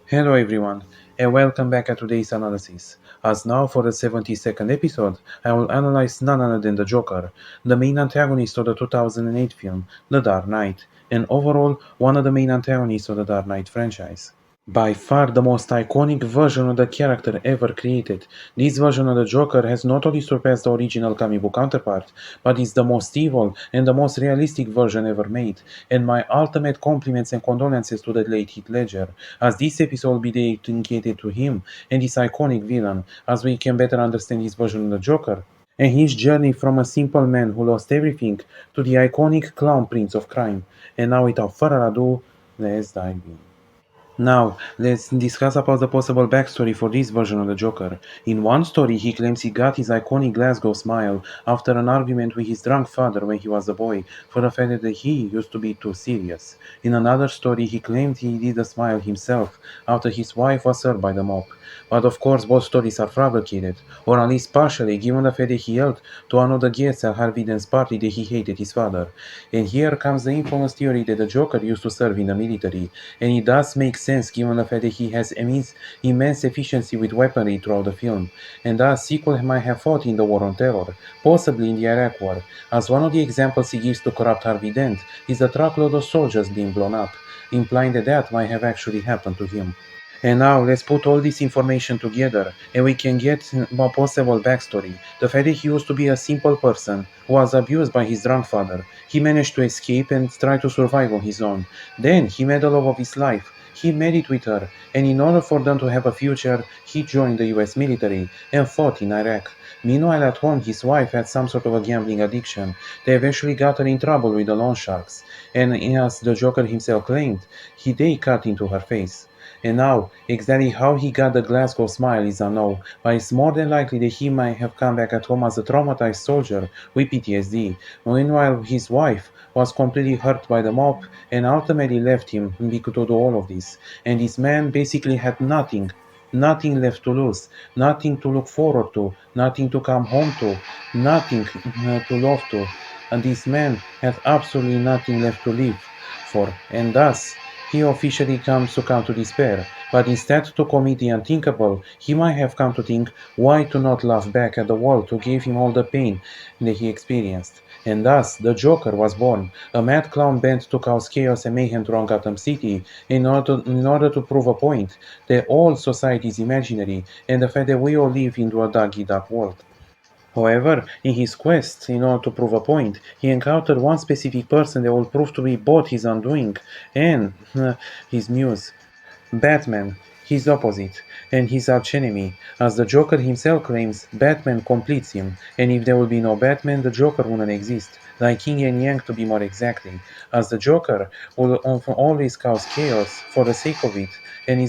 Hello everyone, and welcome back at today's analysis. As now for the 72nd episode, I will analyze none other than the Joker, the main antagonist of the 2008 film, The Dark Knight, and overall one of the main antagonists of the Dark Knight franchise. By far the most iconic version of the character ever created, this version of the Joker has not only surpassed the original comic book counterpart, but is the most evil and the most realistic version ever made, and my ultimate compliments and condolences to the late Heath Ledger, as this episode will be dedicated to him and this iconic villain, as we can better understand his version of the Joker, and his journey from a simple man who lost everything to the iconic clown prince of crime. And now without further ado, let's dive in. Now, let's discuss about the possible backstory for this version of the Joker. In one story, he claims he got his iconic Glasgow smile after an argument with his drunk father when he was a boy for the fact that he used to be too serious. In another story, he claimed he did the smile himself after his wife was served by the mob. But of course, both stories are fabricated, or at least partially, given the fact that he yelled to one of the guests at Harvey Dent's party that he hated his father. And here comes the infamous theory that the Joker used to serve in the military, and it does make sense given the fact that he has immense efficiency with weaponry throughout the film, and thus sequel might have fought in the War on Terror, possibly in the Iraq War, as one of the examples he gives to corrupt Harvey Dent is the truckload of soldiers being blown up, implying that that might have actually happened to him. And now let's put all this information together and we can get a possible backstory. The fact that he used to be a simple person who was abused by his grandfather. He managed to escape and try to survive on his own. Then he met the love of his life. He married with her, and in order for them to have a future, he joined the US military and fought in Iraq. Meanwhile, at home, his wife had some sort of a gambling addiction. They eventually got her in trouble with the loan sharks, and as the Joker himself claimed, they cut into her face. And now, exactly how he got the Glasgow smile is unknown, but it's more than likely that he might have come back at home as a traumatized soldier with PTSD. Meanwhile, his wife was completely hurt by the mob and ultimately left him because to do all of this. And this man basically had nothing. Nothing left to lose, nothing to look forward to, nothing to come home to, nothing to love to. And this man had absolutely nothing left to live for, and thus he officially comes to come to despair, but instead to commit the unthinkable, he might have come to think why to not laugh back at the world who gave him all the pain that he experienced. And thus, the Joker was born, a mad clown bent to cause chaos and mayhem throughout Gotham City, in order to prove a point that all society is imaginary and the fact that we all live into a dog-eat-dog world. However, in his quest, in order to prove a point, he encountered one specific person that will prove to be both his undoing and his muse. Batman, his opposite, and his archenemy. As the Joker himself claims, Batman completes him, and if there would be no Batman, the Joker wouldn't exist. Like yin and yang to be more exactly, as the Joker will always cause chaos for the sake of it, and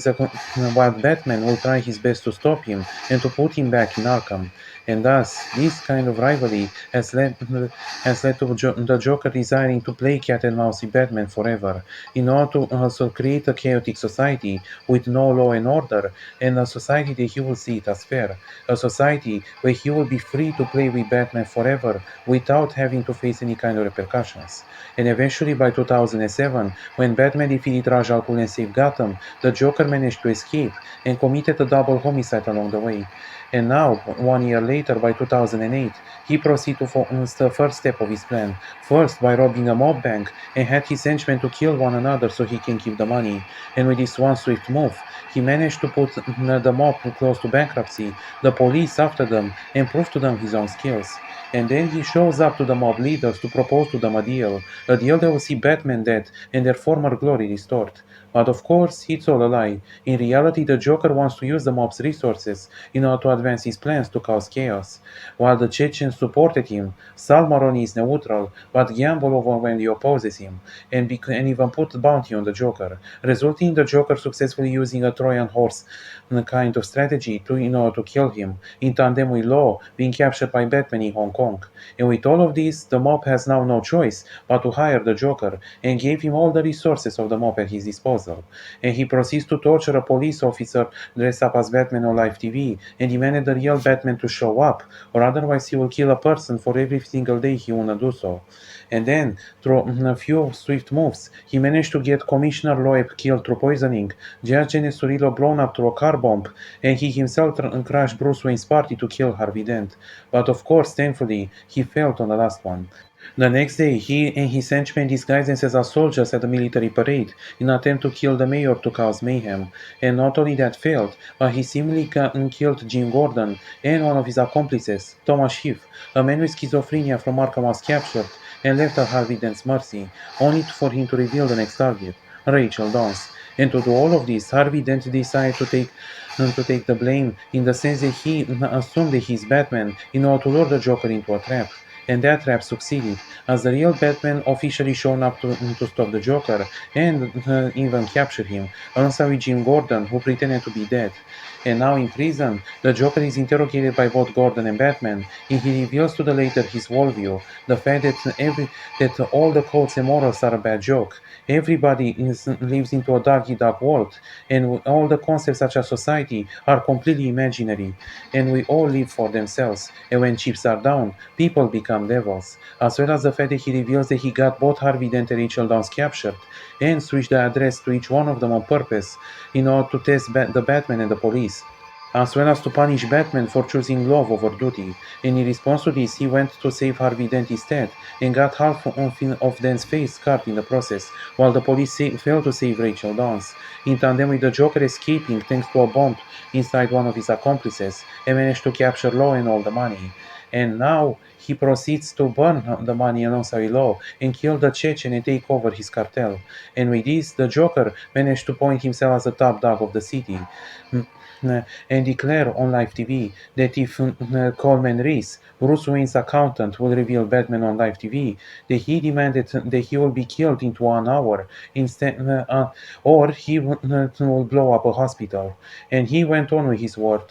while Batman will try his best to stop him and to put him back in Arkham. And thus, this kind of rivalry has led to the Joker desiring to play cat and mouse with Batman forever, in order to also create a chaotic society with no law and order, and a society that he will see it as fair, a society where he will be free to play with Batman forever without having to face any kind of repercussions. And eventually by 2007, when Batman defeated Ra's al Ghul and saved Gotham, the Joker managed to escape and committed a double homicide along the way. And now, 1 year later, by 2008, he proceeded to the first step of his plan. First, by robbing a mob bank and had his henchmen to kill one another so he can keep the money. And with this one swift move, he managed to put the mob close to bankruptcy, the police after them, and prove to them his own skills. And then he shows up to the mob leaders to propose to them a deal that will see Batman dead and their former glory restored. But of course, it's all a lie. In reality, the Joker wants to use the mob's resources in order to advance his plans to cause chaos. While the Chechens supported him, Sal Maroni is neutral, but gamble overwhelmingly opposes him, and even put a bounty on the Joker, resulting in the Joker successfully using a Trojan horse kind of strategy in order to kill him, in tandem with Law being captured by Batman in Hong Kong. And with all of this, the mob has now no choice but to hire the Joker and gave him all the resources of the mob at his disposal. proposal. And he proceeds to torture a police officer dressed up as Batman on live TV and demanded the real Batman to show up, or otherwise he will kill a person for every single day he wanna do so. And then, through a few swift moves, he managed to get Commissioner Loeb killed through poisoning, Judge Genesurillo blown up through a car bomb, and he himself crashed Bruce Wayne's party to kill Harvey Dent. But of course, thankfully, he failed on the last one. The next day, he and his henchmen disguised themselves as soldiers at a military parade in an attempt to kill the mayor to cause mayhem. And not only that failed, but he seemingly killed Jim Gordon and one of his accomplices, Thomas Heath, a man with schizophrenia from Arkham was captured and left at Harvey Dent's mercy, only for him to reveal the next target, Rachel Dawes. And to do all of this, Harvey Dent decided to take the blame in the sense that he assumed that he's Batman in order to lure the Joker into a trap. And that trap succeeded, as the real Batman officially shown up to stop the Joker and even capture him, alongside with Jim Gordon, who pretended to be dead. And now in prison, the Joker is interrogated by both Gordon and Batman, and he reveals to the latter his worldview, the fact that all the codes and morals are a bad joke. Everybody lives into a dark world, and all the concepts such as society are completely imaginary, and we all live for themselves. And when chips are down, people become devils. As well as the fact that he reveals that he got both Harvey Dent and Rachel Dawes captured, and switched the address to each one of them on purpose in order to test the Batman and the police, as well as to punish Batman for choosing love over duty. And in response to this, he went to save Harvey Dent instead, and got half of Dent's face scarred in the process, while the police failed to save Rachel Dawes, in tandem with the Joker escaping thanks to a bomb inside one of his accomplices, and managed to capture Law and all the money. And now he proceeds to burn the money alongside Law and kill the Chechen and take over his cartel. And with this, the Joker managed to point himself as the top dog of the city. And declare on live TV that if Coleman Reese, Bruce Wayne's accountant, will reveal Batman on live TV, that he demanded that he will be killed in 1 hour instead, or he will blow up a hospital. And he went on with his word,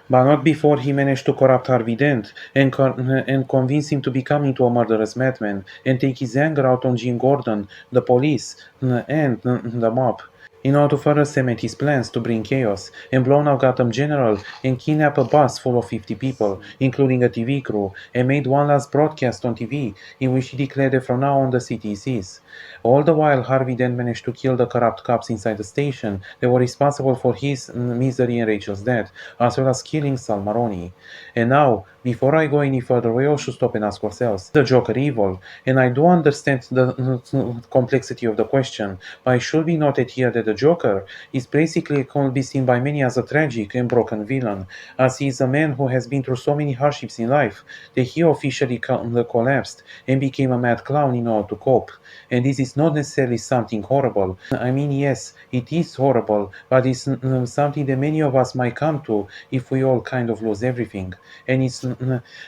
but not before he managed to corrupt Harvey Dent and convince him to become into a murderous madman and take his anger out on Jim Gordon, the police, and the mob, in order to further cement his plans to bring chaos and blow out Gotham General and kidnap a bus full of 50 people, including a TV crew, and made one last broadcast on TV in which he declared that from now on the city is his. All the while, Harvey then managed to kill the corrupt cops inside the station that were responsible for his misery and Rachel's death, as well as killing Sal Maroni. And now, before I go any further, we all should stop and ask ourselves, the Joker evil? And I do understand the complexity of the question, but it should be noted here that the Joker is basically can be seen by many as a tragic and broken villain, as he is a man who has been through so many hardships in life that he officially collapsed and became a mad clown in order to cope. And this is not necessarily something horrible. I mean, yes, it is horrible, but it's something that many of us might come to if we all kind of lose everything. And it's,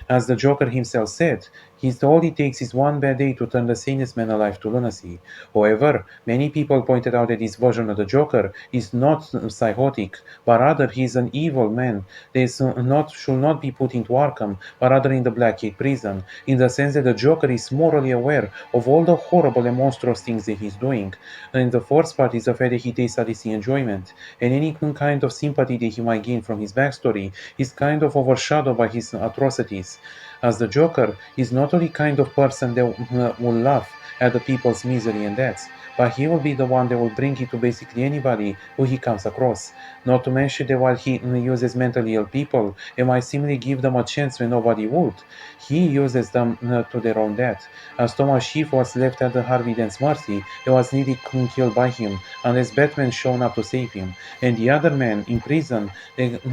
as the Joker himself said, all it takes is one bad day to turn the sanest man alive to lunacy. However, many people pointed out that this version of the Joker is not psychotic, but rather he is an evil man that should not be put into Arkham, but rather in the Blackgate prison, in the sense that the Joker is morally aware of all the horrible and monstrous things that he's doing. And the first part is the fact that he takes sadistic enjoyment, and any kind of sympathy that he might gain from his backstory is kind of overshadowed by his atrocities, as the Joker is not only kind of person that will laugh at the people's misery and deaths, but he will be the one that will bring it to basically anybody who he comes across. Not to mention that while he uses mentally ill people and might seemingly give them a chance when nobody would, he uses them to their own death. As Thomas Schiff was left at the Harvey Dent's mercy, he was nearly killed by him unless Batman shown up to save him, and the other man in prison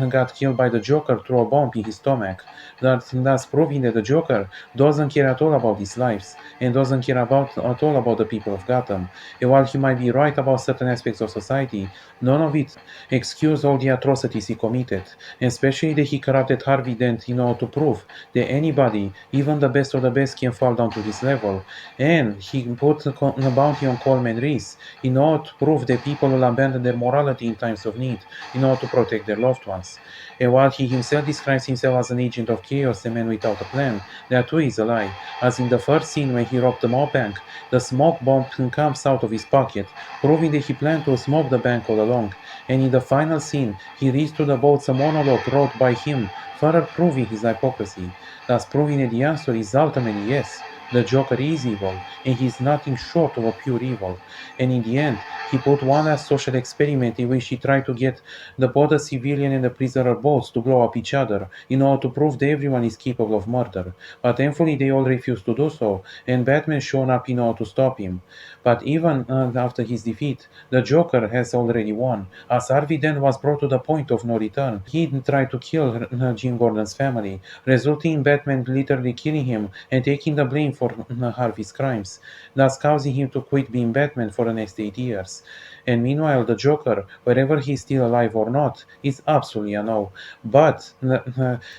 got killed by the Joker through a bomb in his stomach, thus proving that the Joker doesn't care at all about his lives and doesn't care at all about the people of Gotham. And while he might be right about certain aspects of society, none of it excuse all the atrocities he committed, especially that he corrupted Harvey Dent in order to prove that anybody, even the best of the best, can fall down to this level. And he put a bounty on Coleman Reese in order to prove that people will abandon their morality in times of need in order to protect their loved ones. And while he himself describes himself as an agent of chaos, a man without a plan, that too is a lie, as in the first scene when he robbed the mob bank, The smoke bomb comes out of his pocket, proving that he planned to smoke the bank all along, and in the final scene, he reads to the boats a monologue wrote by him, further proving his hypocrisy, thus proving that the answer is ultimately yes. The Joker is evil, and he is nothing short of a pure evil. And in the end, he put one last social experiment in which he tried to get both the civilian and the prisoner boats to blow up each other in order to prove that everyone is capable of murder. But thankfully, they all refused to do so, and Batman showed up in order to stop him. But even after his defeat, the Joker has already won, as Harvey Dent was brought to the point of no return. He tried to kill Jim Gordon's family, resulting in Batman literally killing him and taking the blame for Harvey's crimes, thus causing him to quit being Batman for the next 8 years. And meanwhile, the Joker, whether he's still alive or not, is absolutely unknown. But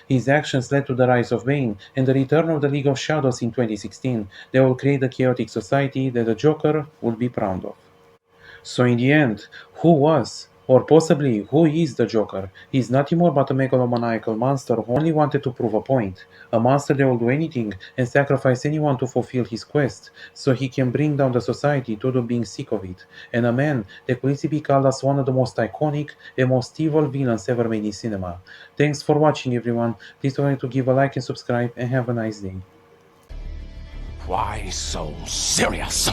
his actions led to the rise of Bane and the return of the League of Shadows in 2016. They will create a chaotic society that the Joker would be proud of. So in the end, who was, or possibly who is the Joker? He's nothing more but a megalomaniacal monster who only wanted to prove a point. A monster that will do anything and sacrifice anyone to fulfill his quest, so he can bring down the society due to being sick of it. And a man that could easily be called as one of the most iconic and most evil villains ever made in cinema. Thanks for watching, everyone. Please don't forget to give a like and subscribe, and have a nice day. Why so serious?